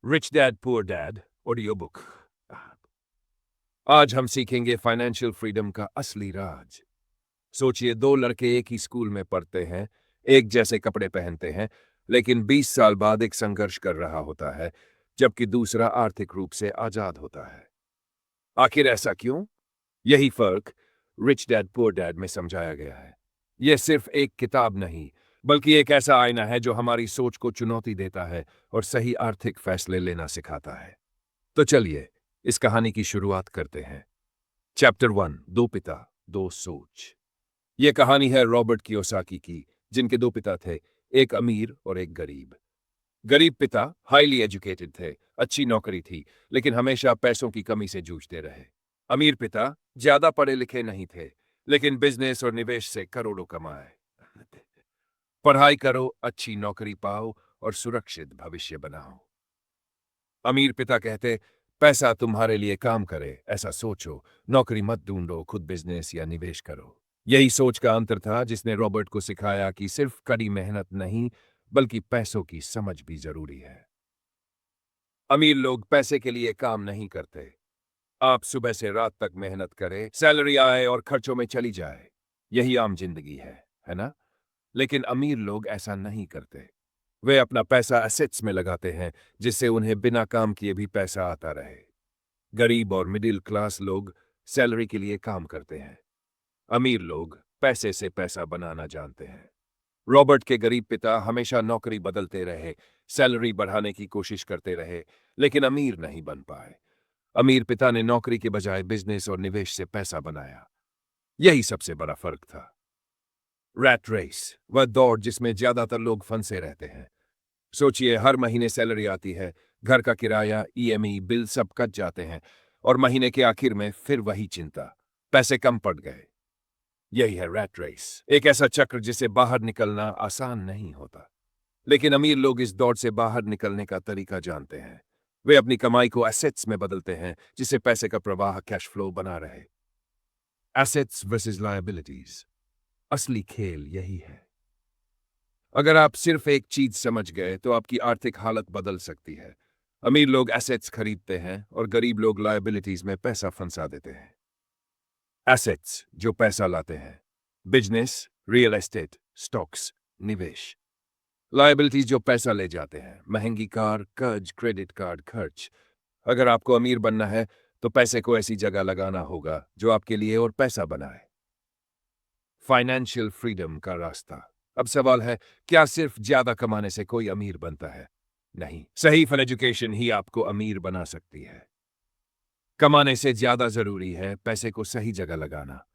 Rich dad poor dad audio book. आज हम सीखेंगे फाइनेंशियल फ्रीडम का असली राज। सोचिए, दो लड़के एक ही स्कूल में पढ़ते हैं, एक जैसे कपड़े पहनते हैं, लेकिन 20 साल बाद एक संघर्ष कर रहा होता है, जबकि दूसरा आर्थिक रूप से आजाद होता है। आखिर ऐसा क्यों? यही फर्क रिच डैड पुअर डैड में समझाया गया है। यह सिर्फ एक किताब नहीं, बल्कि एक ऐसा आईना है जो हमारी सोच को चुनौती देता है और सही आर्थिक फैसले लेना सिखाता है। तो चलिए इस कहानी की शुरुआत करते हैं। चैप्टर 1, दो पिता दो सोच। यह कहानी है रॉबर्ट कियोसाकी की, जिनके दो पिता थे, एक अमीर और एक गरीब। गरीब पिता हाईली एजुकेटेड थे, अच्छी नौकरी थी, लेकिन हमेशा पैसों की कमी से जूझते रहे। अमीर पिता ज्यादा पढ़े लिखे नहीं थे, लेकिन बिजनेस और निवेश से करोड़ों कमाए। पढ़ाई करो, अच्छी नौकरी पाओ और सुरक्षित भविष्य बनाओ। अमीर पिता कहते, पैसा तुम्हारे लिए काम करे, ऐसा सोचो, नौकरी मत ढूंढो, खुद बिजनेस या निवेश करो। यही सोच का अंतर था जिसने रॉबर्ट को सिखाया कि सिर्फ कड़ी मेहनत नहीं, बल्कि पैसों की समझ भी जरूरी है। अमीर लोग पैसे के लिए काम नहीं करते। आप सुबह से रात तक मेहनत करें, सैलरी आए और खर्चों में चली जाए। यही आम जिंदगी है ना? लेकिन अमीर लोग ऐसा नहीं करते। वे अपना पैसा एसेट्स में लगाते हैं, जिससे उन्हें बिना काम किए भी पैसा आता रहे। गरीब और मिडिल क्लास लोग सैलरी के लिए काम करते हैं। अमीर लोग पैसे से पैसा बनाना जानते हैं। रॉबर्ट के गरीब पिता हमेशा नौकरी बदलते रहे, सैलरी बढ़ाने की कोशिश करते रहे, लेकिन अमीर नहीं बन पाए। अमीर पिता ने नौकरी के बजाय बिजनेस और निवेश से पैसा बनाया। यही सबसे बड़ा फर्क था। रैट रेस, वह दौड़ जिसमें ज्यादातर लोग फंसे रहते हैं। सोचिए, हर महीने सैलरी आती है, घर का किराया, ईएमई, बिल सब कट जाते हैं, और महीने के आखिर में फिर वही चिंता, पैसे कम पड़ गए। यही है रैट रेस, एक ऐसा चक्र जिसे बाहर निकलना आसान नहीं होता। लेकिन अमीर लोग इस दौड़ से बाहर निकलने का तरीका जानते हैं। वे अपनी कमाई को एसेट्स में बदलते हैं, जिससे पैसे का प्रवाह, कैश फ्लो बना रहे। एसेट्स वर्सेस लायबिलिटीज, असली खेल यही है। अगर आप सिर्फ एक चीज समझ गए तो आपकी आर्थिक हालत बदल सकती है। अमीर लोग एसेट्स खरीदते हैं और गरीब लोग लायबिलिटीज में पैसा फंसा देते हैं। एसेट्स जो पैसा लाते हैं, बिजनेस, रियल एस्टेट, स्टॉक्स, निवेश। लायबिलिटीज जो पैसा ले जाते हैं, महंगी कार, कर्ज, क्रेडिट कार्ड, खर्च। अगर आपको अमीर बनना है तो पैसे को ऐसी जगह लगाना होगा जो आपके लिए और पैसा बनाए। फाइनेंशियल फ्रीडम का रास्ता। अब सवाल है, क्या सिर्फ ज्यादा कमाने से कोई अमीर बनता है? नहीं, सही फल एजुकेशन ही आपको अमीर बना सकती है। कमाने से ज्यादा जरूरी है पैसे को सही जगह लगाना।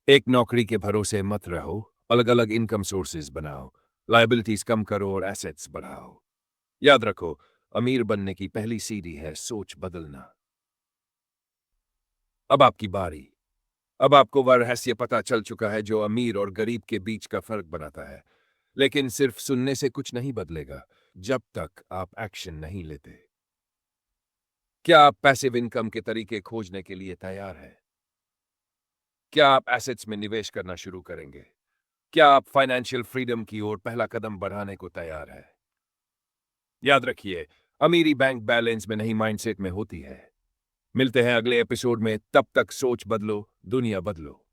एक नौकरी के भरोसे मत रहो, अलग अलग इनकम सोर्सेज बनाओ, लायबिलिटीज कम करो और एसेट्स बढ़ाओ। याद रखो, अमीर बनने की पहली सीढ़ी है सोच बदलना। अब आपकी बारी। अब आपको वह रहस्य पता चल चुका है जो अमीर और गरीब के बीच का फर्क बनाता है। लेकिन सिर्फ सुनने से कुछ नहीं बदलेगा जब तक आप एक्शन नहीं लेते। क्या आप पैसिव इनकम के तरीके खोजने के लिए तैयार हैं? क्या आप एसेट्स में निवेश करना शुरू करेंगे? क्या आप फाइनेंशियल फ्रीडम की ओर पहला कदम बढ़ाने को तैयार हैं? याद रखिए, अमीरी बैंक बैलेंस में नहीं, माइंडसेट में होती है। मिलते हैं अगले एपिसोड में, तब तक सोच बदलो, दुनिया बदलो।